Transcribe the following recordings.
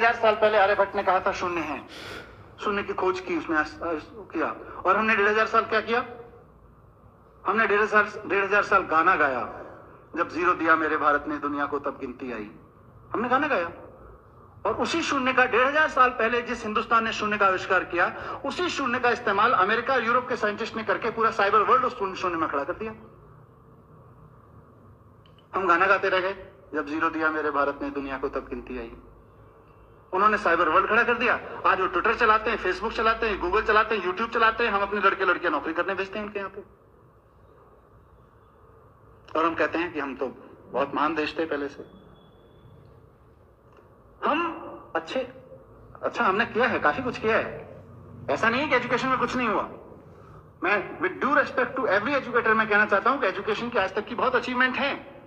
15,000 साल पहले आर्यभट्ट ने कहा था शून्य है, शून्य की खोज की उसने किया, और हमने 1,500 साल क्या किया? हमने 1,500 साल गाना गाया। जब जीरो दिया मेरे भारत ने दुनिया को तब गिनती आई, हमने गाना गाया। और उसी शून्य का 1,500 साल पहले जिस हिंदुस्तान ने शून्य का आविष्कार किया, उसी शून्य का इस्तेमाल अमेरिका और यूरोप के साइंटिस्ट ने करके पूरा साइबर वर्ल्ड उस शून्य में खड़ा कर दिया। हम गाना गाते रह गए, जब जीरो दिया मेरे भारत ने दुनिया को तब गिनती आई। उन्होंने साइबर वर्ल्ड खड़ा कर दिया। आज वो ट्विटर चलाते हैं, फेसबुक चलाते हैं, गूगल चलाते हैं, यूट्यूब चलाते हैं। हम अपने लड़के लड़कियां नौकरी करने भेजते हैं उनके यहाँ पे, और हम कहते हैं कि हम तो बहुत महान देश थे पहले से। हम अच्छा हमने किया है, काफी कुछ किया है। ऐसा नहीं है कि एजुकेशन में कुछ नहीं हुआ। मैं with due respect to every educator मैं कहना चाहता हूं कि एजुकेशन की आज तक की बहुत अचीवमेंट है।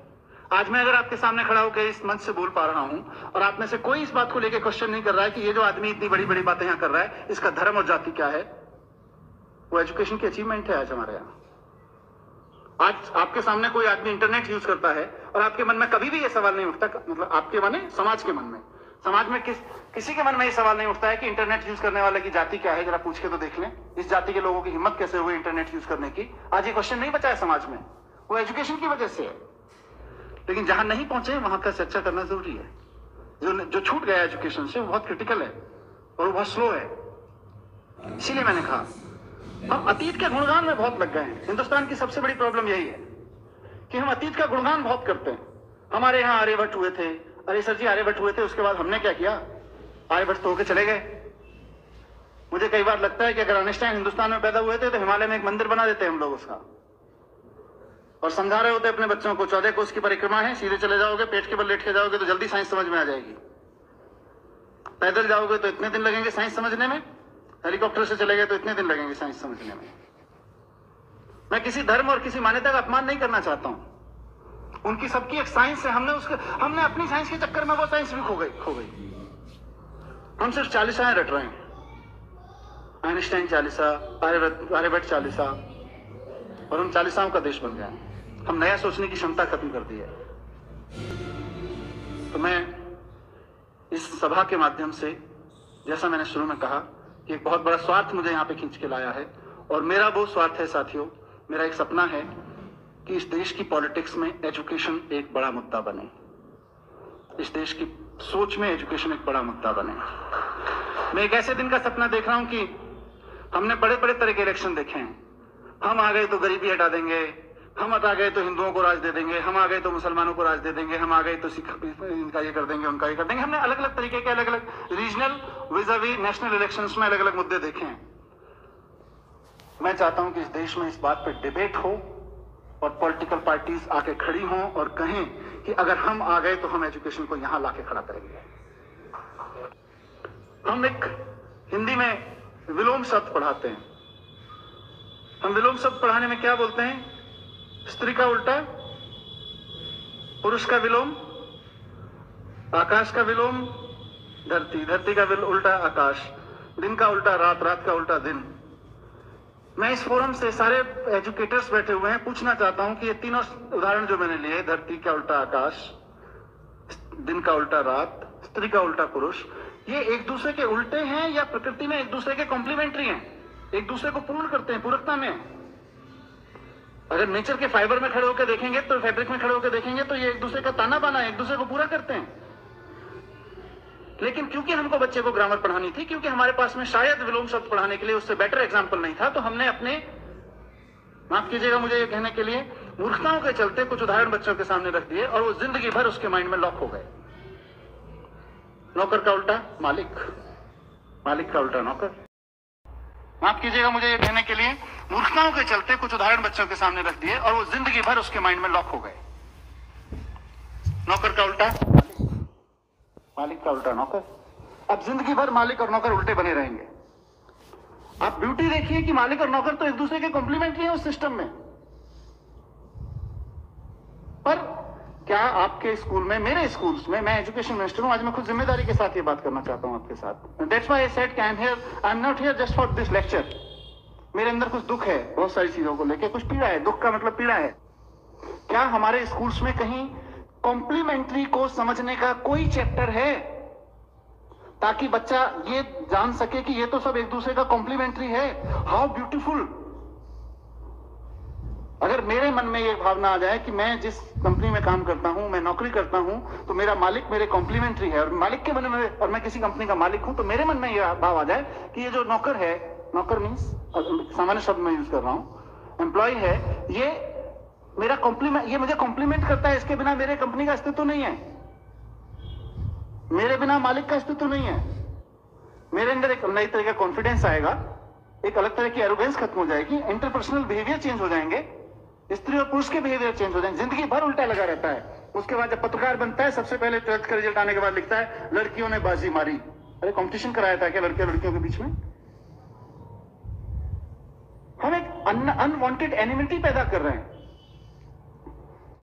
आज मैं अगर आपके सामने खड़ा होकर इस मंच से बोल पा रहा हूं और आप में से कोई इस बात को लेकर क्वेश्चन नहीं कर रहा है कि ये जो आदमी इतनी बड़ी बड़ी बातें यहां कर रहा है, इसका धर्म और जाति क्या है, वो एजुकेशन की अचीवमेंट है आज हमारे यहाँ। आज आपके सामने कोई आदमी इंटरनेट यूज करता है और आपके मन में कभी भी ये सवाल नहीं उठता, मतलब आपके मन में, समाज के मन में, समाज में किसी के मन में ये सवाल नहीं उठता है कि इंटरनेट यूज करने वाले की जाति क्या है, जरा पूछ के तो देख लें। इस जाति के लोगों की हिम्मत कैसे हुई इंटरनेट यूज करने की? आज ये क्वेश्चन नहीं बचा है समाज में, वो एजुकेशन की वजह से है। लेकिन जहां नहीं पहुंचे वहां का चर्चा करना जरूरी है। जो छूट गया एजुकेशन से वो बहुत क्रिटिकल है और वो बहुत स्लो है। इसीलिए मैंने कहा हम अतीत के गुणगान में बहुत लग गए हैं। हिंदुस्तान की सबसे बड़ी प्रॉब्लम यही है कि हम अतीत का गुणगान बहुत करते हैं। हमारे यहाँ आर्यभट्ट हुए थे, अरे सर जी आर्यभट्ट हुए थे, उसके बाद हमने क्या किया? आर्यभट्ट तो होके चले गए। मुझे कई बार लगता है कि अगर आइंस्टाइन हिंदुस्तान में पैदा हुए थे तो हिमालय में एक मंदिर बना देते हम लोग उसका, और समझा रहे होते अपने बच्चों को 14 कोस की परिक्रमा है, सीधे चले जाओगे, पेट के बल लेट के जाओगे तो जल्दी साइंस समझ में आ जाएगी। पैदल जाओगे तो इतने दिन लगेंगे साइंस समझने में, हेलीकॉप्टर से चले गए तो इतने दिन लगेंगे साइंस समझने में। मैं किसी धर्म और किसी मान्यता का अपमान नहीं करना चाहता हूं। उनकी सबकी एक साइंस है। हमने अपनी साइंस के चक्कर में वो साइंस भी खो गई। हम सिर्फ 40 रट रहे हैं, आइंस्टाइन 40, आर्यभट्ट 40, और हम 40 का देश बन गए हैं। हम नया सोचने की क्षमता खत्म कर दी है। तो मैं इस सभा के माध्यम से, जैसा मैंने शुरू में कहा, कि एक बहुत बड़ा स्वार्थ मुझे यहाँ पे खींच के लाया है, और मेरा वो स्वार्थ है साथियों, मेरा एक सपना है कि इस देश की पॉलिटिक्स में एजुकेशन एक बड़ा मुद्दा बने, इस देश की सोच में एजुकेशन एक बड़ा मुद्दा बने। मैं एक ऐसे दिन का सपना देख रहा हूं कि हमने बड़े बड़े तरह के इलेक्शन देखे हैं। हम आ गए तो गरीबी हटा देंगे, हम हटा गए तो हिंदुओं को राज दे देंगे, हम आ गए तो मुसलमानों को राज दे देंगे, हम आ गए तो सिख इनका ये कर देंगे, उनका ये कर देंगे। हमने अलग अलग तरीके के अलग अलग रीजनल विज़ावी नेशनल इलेक्शंस में अलग अलग मुद्दे देखे हैं। मैं चाहता हूं कि इस देश में इस बात पर डिबेट हो और पॉलिटिकल पार्टीज आके खड़ी हों और कहें कि अगर हम आ गए तो हम एजुकेशन को यहां लाके खड़ा करेंगे। हम एक हिंदी में विलोम शब्द पढ़ाते हैं। हम विलोम शब्द पढ़ाने में क्या बोलते हैं? स्त्री का उल्टा पुरुष का विलोम, आकाश का विलोम धरती, धरती का उल्टा आकाश, दिन का उल्टा रात, रात का उल्टा दिन। मैं इस फोरम से सारे एजुकेटर्स बैठे हुए हैं, पूछना चाहता हूं कि ये तीनों उदाहरण जो मैंने लिए, धरती का उल्टा आकाश, दिन का उल्टा रात, स्त्री का उल्टा पुरुष, ये एक दूसरे के उल्टे हैं या प्रकृति में एक दूसरे के कॉम्प्लीमेंट्री हैं, एक दूसरे को पूर्ण करते हैं, पूरकता में। अगर नेचर के फाइबर में खड़े होकर देखेंगे तो, फैब्रिक में खड़े होकर देखेंगे तो ये एक दूसरे का ताना बाना है, एक दूसरे को पूरा करते हैं। लेकिन क्योंकि हमको बच्चे को ग्रामर पढ़ानी थी, क्योंकि हमारे पास में शायद विलोम शब्द पढ़ाने के लिए उससे बेटर एग्जाम्पल नहीं था, तो हमने अपने, माफ कीजिएगा मुझे ये कहने के लिए, मूर्खताओं के चलते कुछ उदाहरण बच्चों के सामने रख दिए और वो जिंदगी भर उसके माइंड में लॉक हो गए। नौकर का उल्टा मालिक, मालिक का उल्टा नौकर। माफ कीजिएगा मुझे ये कहने के लिए, मूर्खताओं के चलते कुछ उदाहरण बच्चों के सामने रख दिए और वो जिंदगी भर उसके माइंड में लॉक हो गए। नौकर का उल्टा मालिक का उल्टा नौकर। अब जिंदगी भर मालिक और नौकर उल्टे बने रहेंगे। आप ब्यूटी देखिए कि मालिक और नौकर तो एक दूसरे के कॉम्प्लीमेंट्री हैं उस सिस्टम में। पर क्या आपके स्कूल में, मेरे स्कूल्स में, मैं एजुकेशन मिनिस्टर हूं, आज मैं खुद जिम्मेदारी के साथ ये बात करना चाहता हूं आपके साथ। दैट्स व्हाई आई सेड कि I am not here just for this lecture. मेरे अंदर कुछ दुख है बहुत सारी चीजों को लेकर, कुछ पीड़ा है। दुख का मतलब पीड़ा है। क्या हमारे स्कूल्स में कहीं कॉम्प्लीमेंट्री को समझने का कोई चैप्टर है? ताकि बच्चा ये जान सके कि ये तो सब एक दूसरे का कॉम्प्लीमेंट्री है। How beautiful. अगर मेरे मन में ये भावना आ जाए कि मैं जिस कंपनी में काम करता हूं, मैं नौकरी करता हूं, तो मेरा मालिक मेरे कॉम्प्लीमेंट्री है, और मालिक के मन में, और मैं किसी कंपनी का मालिक हूं, तो मेरे मन में ये भाव आ जाए कि ये जो नौकर है, नौकर मीन्स सामान्य शब्द में यूज कर रहा हूं, एम्प्लॉय है, ये मेरा कॉम्प्लीमेंट, ये मुझे कॉम्प्लीमेंट करता है, इसके बिना मेरे कंपनी का अस्तित्व नहीं है, मेरे बिना मालिक का अस्तित्व नहीं है। मेरे अंदर एक नई तरह का कॉन्फिडेंस आएगा, एक अलग तरह की एरोगेंस खत्म हो जाएगी, इंटरपर्सनल बिहेवियर चेंज हो जाएंगे, स्त्री और पुरुष के बिहेवियर चेंज हो जाएंगे, जिंदगी भर उल्टा लगा रहता है। उसके बाद जब पत्रकार बनता है, सबसे पहले 12th का रिजल्ट आने के बाद लिखता है लड़कियों ने बाजी मारी। अरे कंपटीशन कराया था क्या लड़कियों के बीच में? हम एक अनवांटेड एनिमिटी पैदा कर रहे हैं।